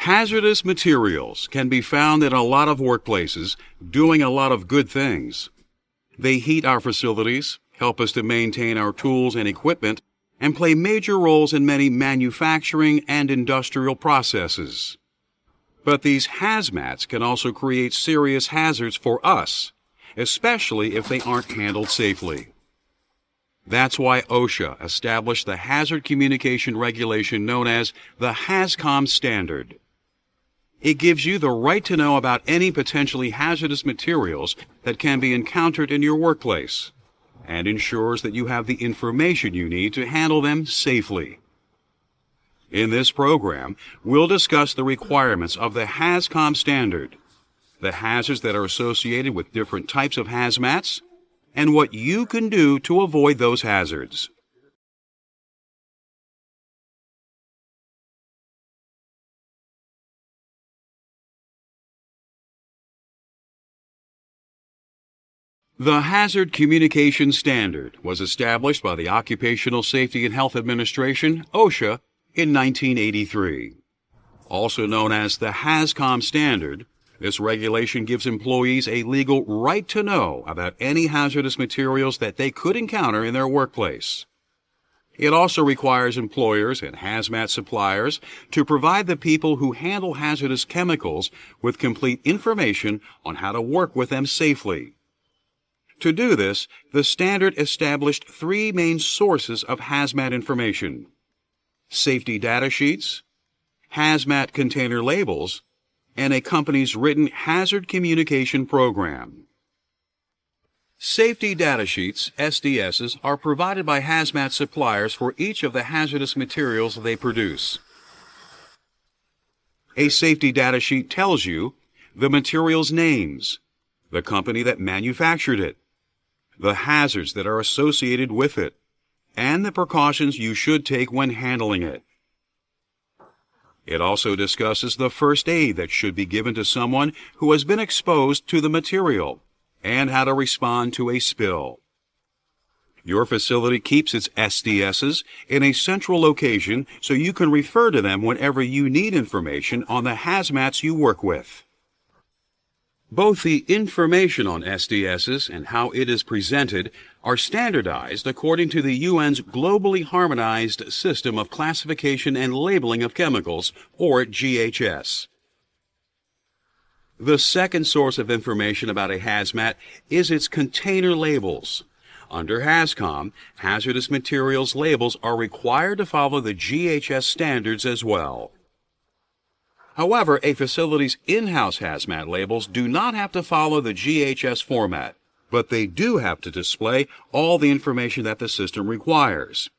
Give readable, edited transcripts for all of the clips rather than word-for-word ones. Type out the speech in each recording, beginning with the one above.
Hazardous materials can be found in a lot of workplaces doing a lot of good things. They heat our facilities, help us to maintain our tools and equipment, and play major roles in many manufacturing and industrial processes. But these hazmats can also create serious hazards for us, especially if they aren't handled safely. That's why OSHA established the hazard communication regulation known as the HazCom standard. It gives you the right to know about any potentially hazardous materials that can be encountered in your workplace, and ensures that you have the information you need to handle them safely. In this program, we'll discuss the requirements of the HazCom standard, the hazards that are associated with different types of hazmats, and what you can do to avoid those hazards. The Hazard Communication Standard was established by the Occupational Safety and Health Administration, OSHA, in 1983. Also known as the HazCom standard, this regulation gives employees a legal right to know about any hazardous materials that they could encounter in their workplace. It also requires employers and hazmat suppliers to provide the people who handle hazardous chemicals with complete information on how to work with them safely. To do this, the standard established three main sources of hazmat information: safety data sheets, hazmat container labels, and a company's written hazard communication program. Safety data sheets, SDSs, are provided by hazmat suppliers for each of the hazardous materials they produce. A safety data sheet tells you the material's names, the company that manufactured it, the hazards that are associated with it, and the precautions you should take when handling it. It also discusses the first aid that should be given to someone who has been exposed to the material, and how to respond to a spill. Your facility keeps its SDSs in a central location so you can refer to them whenever you need information on the hazmats you work with. Both the information on SDSs and how it is presented are standardized according to the UN's Globally Harmonized System of Classification and Labeling of Chemicals, or GHS. The second source of information about a hazmat is its container labels. Under HazCom, hazardous materials labels are required to follow the GHS standards as well. However, a facility's in-house hazmat labels do not have to follow the GHS format, but they do have to display all the information that the system requires.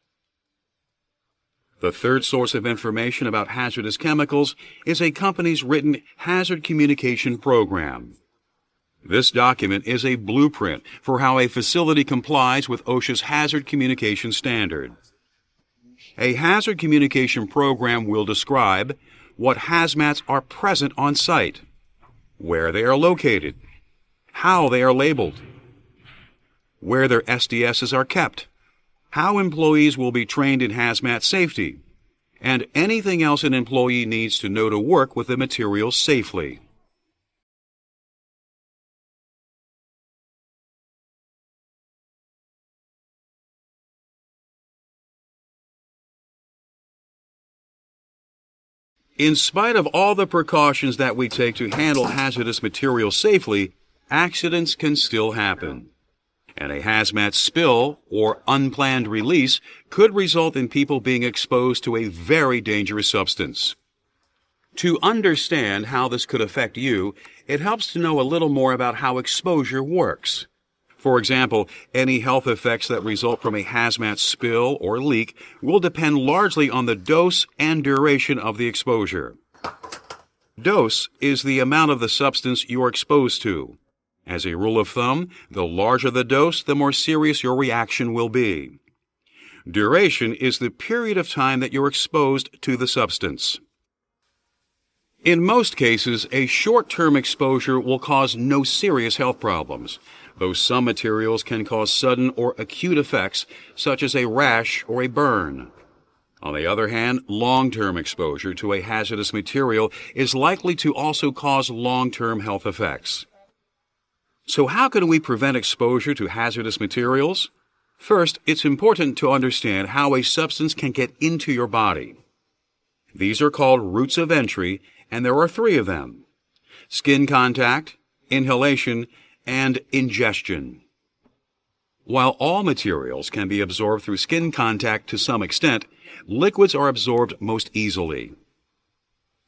The third source of information about hazardous chemicals is a company's written hazard communication program. This document is a blueprint for how a facility complies with OSHA's hazard communication standard. A hazard communication program will describe what hazmats are present on site, where they are located, how they are labeled, where their SDSs are kept, how employees will be trained in hazmat safety, and anything else an employee needs to know to work with the materials safely. In spite of all the precautions that we take to handle hazardous materials safely, accidents can still happen. And a hazmat spill or unplanned release could result in people being exposed to a very dangerous substance. To understand how this could affect you, it helps to know a little more about how exposure works. For example, any health effects that result from a hazmat spill or leak will depend largely on the dose and duration of the exposure. Dose is the amount of the substance you are exposed to. As a rule of thumb, the larger the dose, the more serious your reaction will be. Duration is the period of time that you're exposed to the substance. In most cases, a short-term exposure will cause no serious health problems, though some materials can cause sudden or acute effects, such as a rash or a burn. On the other hand, long-term exposure to a hazardous material is likely to also cause long-term health effects. So how can we prevent exposure to hazardous materials? First, it's important to understand how a substance can get into your body. These are called routes of entry, and there are three of them: skin contact, inhalation, and ingestion. While all materials can be absorbed through skin contact to some extent, liquids are absorbed most easily.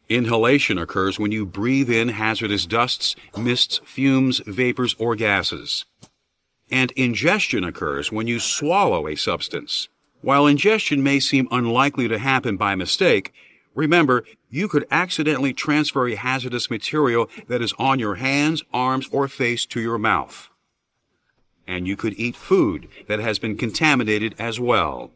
Inhalation occurs when you breathe in hazardous dusts, mists, fumes, vapors, or gases. And ingestion occurs when you swallow a substance. While ingestion may seem unlikely to happen by mistake, remember, you could accidentally transfer a hazardous material that is on your hands, arms, or face to your mouth. And you could eat food that has been contaminated as well.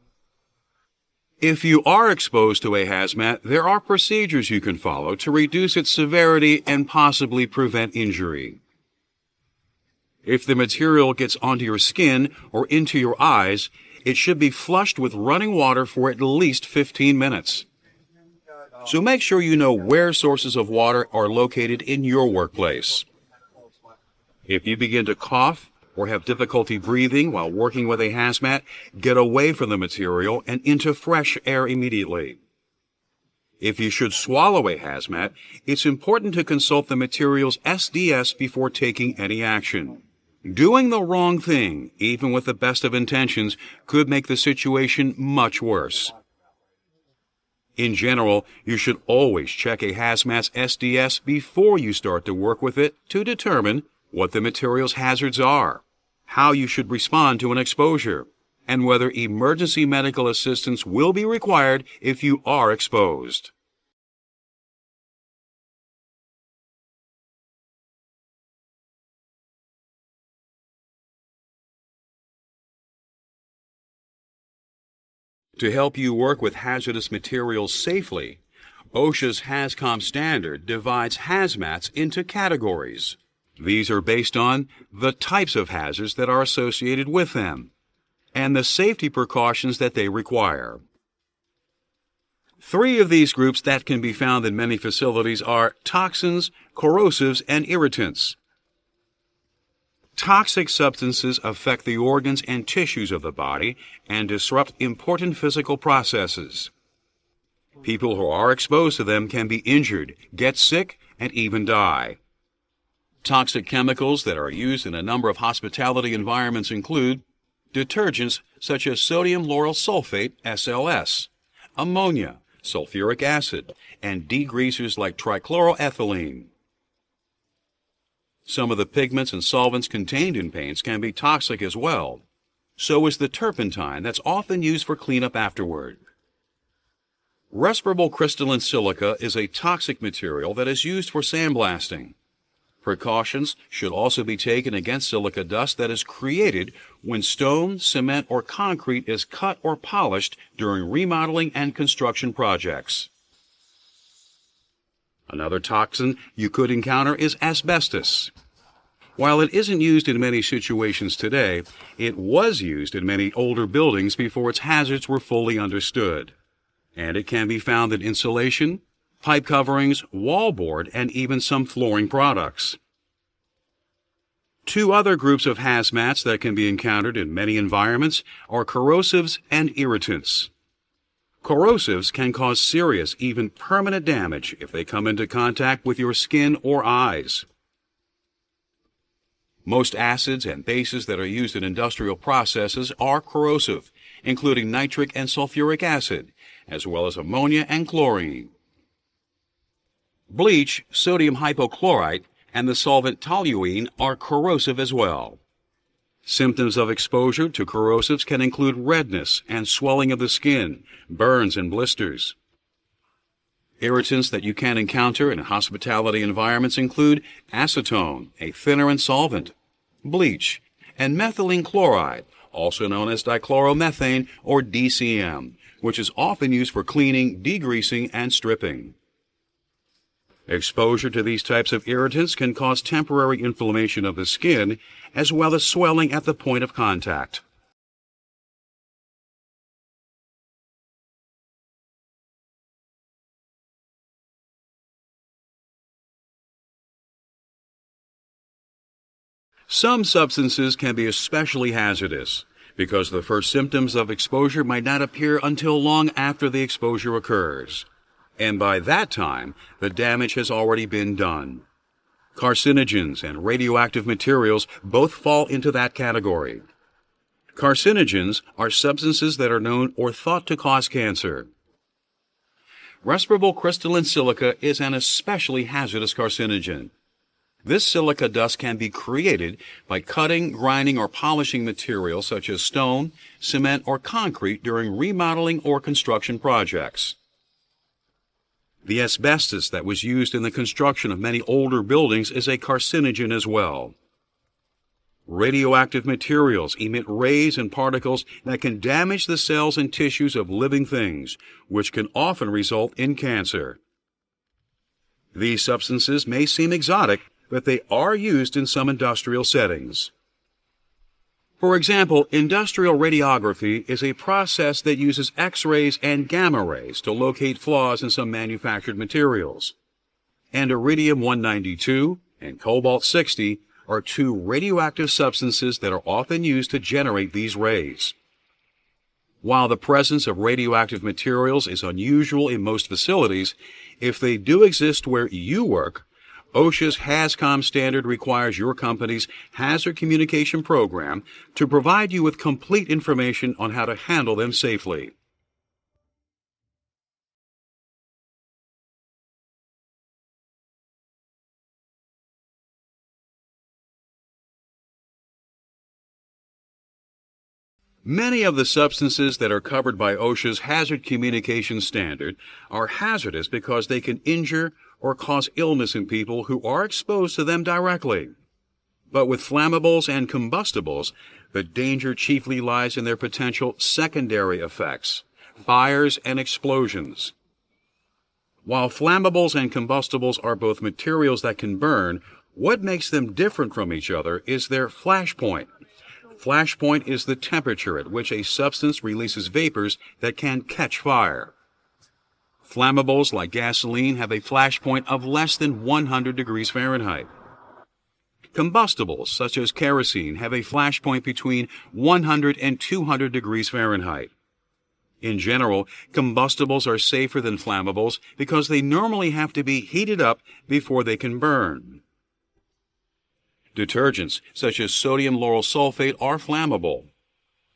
If you are exposed to a hazmat, there are procedures you can follow to reduce its severity and possibly prevent injury. If the material gets onto your skin or into your eyes, it should be flushed with running water for at least 15 minutes. So make sure you know where sources of water are located in your workplace. If you begin to cough or have difficulty breathing while working with a hazmat, get away from the material and into fresh air immediately. If you should swallow a hazmat, it's important to consult the material's SDS before taking any action. Doing the wrong thing, even with the best of intentions, could make the situation much worse. In general, you should always check a hazmat's SDS before you start to work with it to determine what the material's hazards are, how you should respond to an exposure, and whether emergency medical assistance will be required if you are exposed. To help you work with hazardous materials safely, OSHA's HazCom standard divides hazmats into categories. These are based on the types of hazards that are associated with them and the safety precautions that they require. Three of these groups that can be found in many facilities are toxins, corrosives, and irritants. Toxic substances affect the organs and tissues of the body and disrupt important physical processes. People who are exposed to them can be injured, get sick, and even die. Toxic chemicals that are used in a number of hospitality environments include detergents such as sodium lauryl sulfate, SLS, ammonia, sulfuric acid, and degreasers like trichloroethylene. Some of the pigments and solvents contained in paints can be toxic as well. So is the turpentine that's often used for cleanup afterward. Respirable crystalline silica is a toxic material that is used for sandblasting. Precautions should also be taken against silica dust that is created when stone, cement, or concrete is cut or polished during remodeling and construction projects. Another toxin you could encounter is asbestos. While it isn't used in many situations today, it was used in many older buildings before its hazards were fully understood. And it can be found in insulation, pipe coverings, wallboard, and even some flooring products. Two other groups of hazmats that can be encountered in many environments are corrosives and irritants. Corrosives can cause serious, even permanent damage if they come into contact with your skin or eyes. Most acids and bases that are used in industrial processes are corrosive, including nitric and sulfuric acid, as well as ammonia and chlorine. Bleach, sodium hypochlorite, and the solvent toluene are corrosive as well. Symptoms of exposure to corrosives can include redness and swelling of the skin, burns and blisters. Irritants that you can encounter in hospitality environments include acetone, a thinner and solvent, bleach, and methylene chloride, also known as dichloromethane or DCM, which is often used for cleaning, degreasing, and stripping. Exposure to these types of irritants can cause temporary inflammation of the skin, as well as swelling at the point of contact. Some substances can be especially hazardous because the first symptoms of exposure might not appear until long after the exposure occurs. And by that time, the damage has already been done. Carcinogens and radioactive materials both fall into that category. Carcinogens are substances that are known or thought to cause cancer. Respirable crystalline silica is an especially hazardous carcinogen. This silica dust can be created by cutting, grinding, or polishing materials such as stone, cement, or concrete during remodeling or construction projects. The asbestos that was used in the construction of many older buildings is a carcinogen as well. Radioactive materials emit rays and particles that can damage the cells and tissues of living things, which can often result in cancer. These substances may seem exotic, but they are used in some industrial settings. For example, industrial radiography is a process that uses X-rays and gamma rays to locate flaws in some manufactured materials. And iridium-192 and cobalt-60 are two radioactive substances that are often used to generate these rays. While the presence of radioactive materials is unusual in most facilities, if they do exist where you work, OSHA's HazCom standard requires your company's hazard communication program to provide you with complete information on how to handle them safely. Many of the substances that are covered by OSHA's hazard communication standard are hazardous because they can injure or cause illness in people who are exposed to them directly. But with flammables and combustibles, the danger chiefly lies in their potential secondary effects, fires and explosions. While flammables and combustibles are both materials that can burn, what makes them different from each other is their flash point. Flash point is the temperature at which a substance releases vapors that can catch fire. Flammables like gasoline have a flash point of less than 100 degrees Fahrenheit. Combustibles such as kerosene have a flash point between 100 and 200 degrees Fahrenheit. In general, combustibles are safer than flammables because they normally have to be heated up before they can burn. Detergents such as sodium lauryl sulfate are flammable.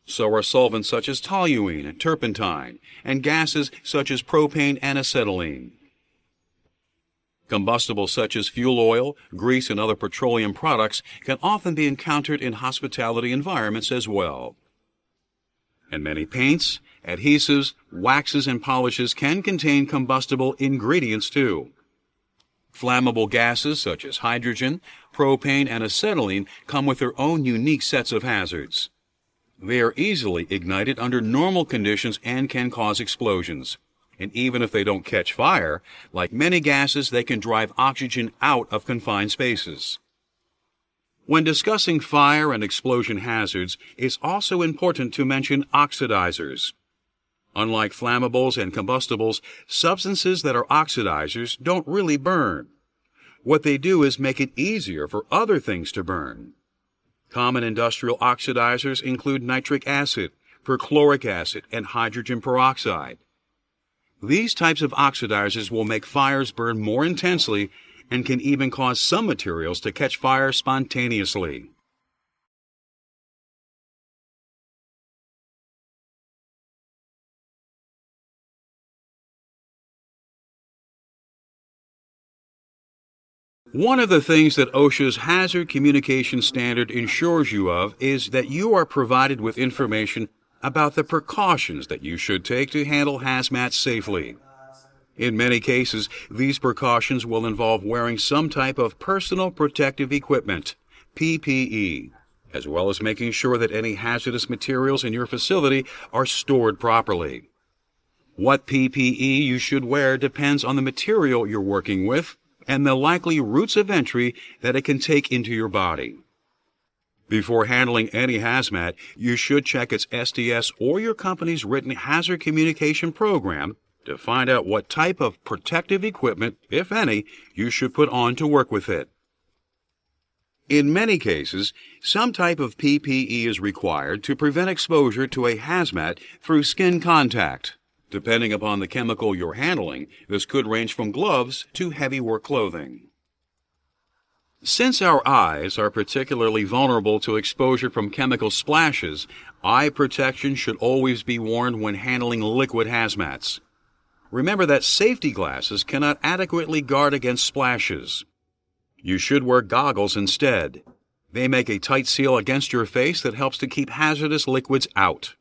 So are solvents such as toluene and turpentine, and gases such as propane and acetylene. Combustibles such as fuel oil, grease, and other petroleum products can often be encountered in hospitality environments as well. And many paints, adhesives, waxes, and polishes can contain combustible ingredients too. Flammable gases such as hydrogen, propane, and acetylene come with their own unique sets of hazards. They are easily ignited under normal conditions and can cause explosions. And even if they don't catch fire, like many gases, they can drive oxygen out of confined spaces. When discussing fire and explosion hazards, it's also important to mention oxidizers. Unlike flammables and combustibles, substances that are oxidizers don't really burn. What they do is make it easier for other things to burn. Common industrial oxidizers include nitric acid, perchloric acid, and hydrogen peroxide. These types of oxidizers will make fires burn more intensely and can even cause some materials to catch fire spontaneously. One of the things that OSHA's Hazard Communication Standard ensures you of is that you are provided with information about the precautions that you should take to handle hazmat safely. In many cases, these precautions will involve wearing some type of personal protective equipment, PPE, as well as making sure that any hazardous materials in your facility are stored properly. What PPE you should wear depends on the material you're working with and the likely routes of entry that it can take into your body. Before handling any hazmat, you should check its SDS or your company's written hazard communication program to find out what type of protective equipment, if any, you should put on to work with it. In many cases, some type of PPE is required to prevent exposure to a hazmat through skin contact. Depending upon the chemical you're handling, this could range from gloves to heavy work clothing. Since our eyes are particularly vulnerable to exposure from chemical splashes, eye protection should always be worn when handling liquid hazmats. Remember that safety glasses cannot adequately guard against splashes. You should wear goggles instead. They make a tight seal against your face that helps to keep hazardous liquids out.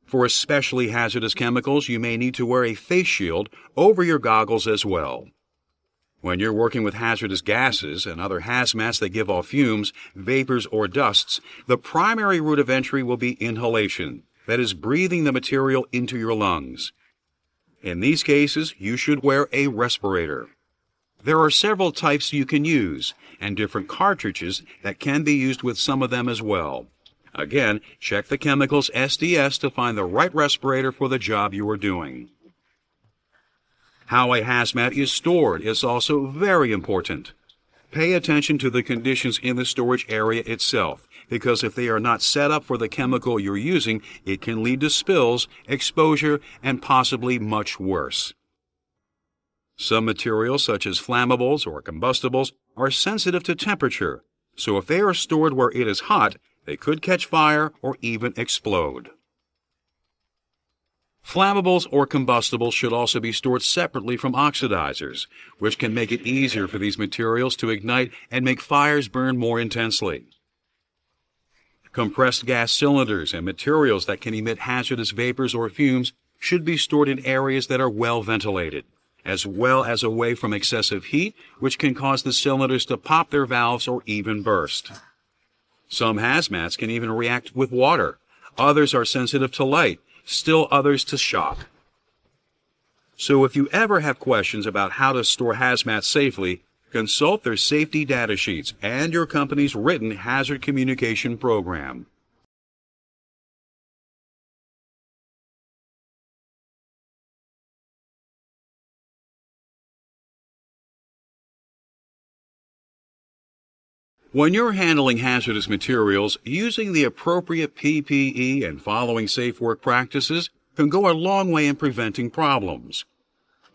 For especially hazardous chemicals, you may need to wear a face shield over your goggles as well. When you're working with hazardous gases and other hazmats that give off fumes, vapors, or dusts, the primary route of entry will be inhalation, that is, breathing the material into your lungs. In these cases, you should wear a respirator. There are several types you can use, and different cartridges that can be used with some of them as well. Again, check the chemicals SDS to find the right respirator for the job you are doing. How a hazmat is stored is also very important. Pay attention to the conditions in the storage area itself, because if they are not set up for the chemical you're using, it can lead to spills, exposure, and possibly much worse. Some materials, such as flammables or combustibles, are sensitive to temperature, so if they are stored where it is hot, they could catch fire or even explode. Flammables or combustibles should also be stored separately from oxidizers, which can make it easier for these materials to ignite and make fires burn more intensely. Compressed gas cylinders and materials that can emit hazardous vapors or fumes should be stored in areas that are well ventilated, as well as away from excessive heat, which can cause the cylinders to pop their valves or even burst. Some hazmats can even react with water. Others are sensitive to light, still others to shock. So if you ever have questions about how to store hazmats safely, consult their safety data sheets and your company's written hazard communication program. When you're handling hazardous materials, using the appropriate PPE and following safe work practices can go a long way in preventing problems.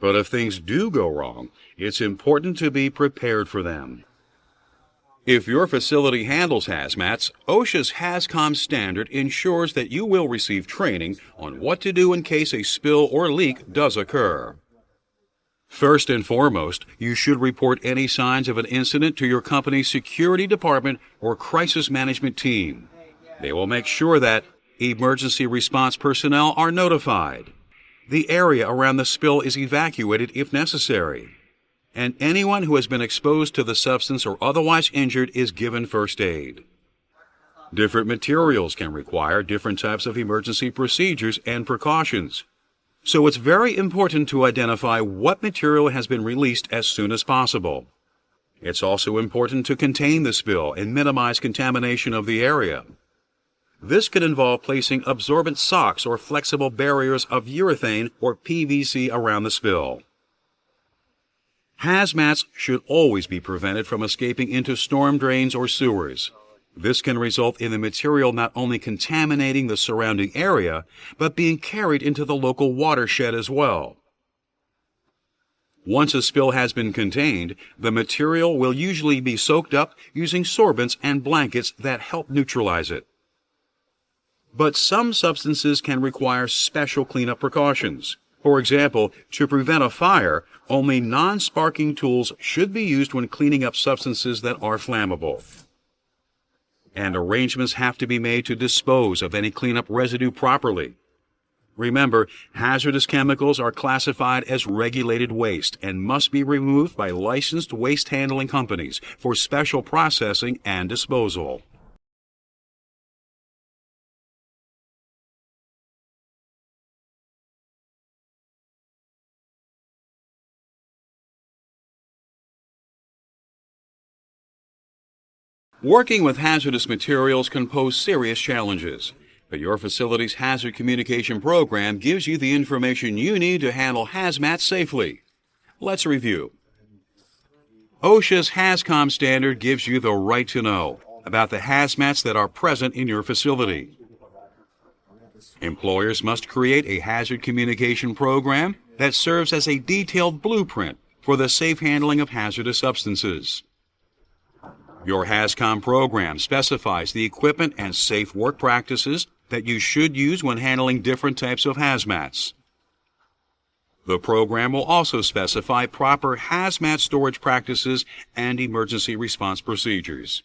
But if things do go wrong, it's important to be prepared for them. If your facility handles hazmats, OSHA's HazCom standard ensures that you will receive training on what to do in case a spill or leak does occur. First and foremost, you should report any signs of an incident to your company's security department or crisis management team. They will make sure that emergency response personnel are notified. The area around the spill is evacuated if necessary, and anyone who has been exposed to the substance or otherwise injured is given first aid. Different materials can require different types of emergency procedures and precautions. So it's very important to identify what material has been released as soon as possible. It's also important to contain the spill and minimize contamination of the area. This could involve placing absorbent socks or flexible barriers of urethane or PVC around the spill. Hazmats should always be prevented from escaping into storm drains or sewers. This can result in the material not only contaminating the surrounding area, but being carried into the local watershed as well. Once a spill has been contained, the material will usually be soaked up using sorbents and blankets that help neutralize it. But some substances can require special cleanup precautions. For example, to prevent a fire, only non-sparking tools should be used when cleaning up substances that are flammable. And arrangements have to be made to dispose of any cleanup residue properly. Remember, hazardous chemicals are classified as regulated waste and must be removed by licensed waste handling companies for special processing and disposal. Working with hazardous materials can pose serious challenges, but your facility's hazard communication program gives you the information you need to handle hazmat safely. Let's review. OSHA's HazCom standard gives you the right to know about the hazmats that are present in your facility. Employers must create a hazard communication program that serves as a detailed blueprint for the safe handling of hazardous substances. Your HazCom program specifies the equipment and safe work practices that you should use when handling different types of hazmats. The program will also specify proper hazmat storage practices and emergency response procedures.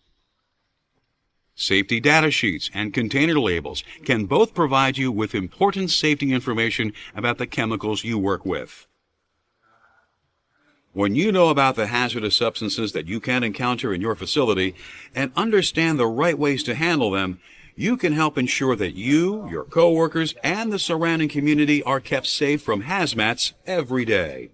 Safety data sheets and container labels can both provide you with important safety information about the chemicals you work with. When you know about the hazardous substances that you can encounter in your facility and understand the right ways to handle them, you can help ensure that you, your coworkers, and the surrounding community are kept safe from hazmats every day.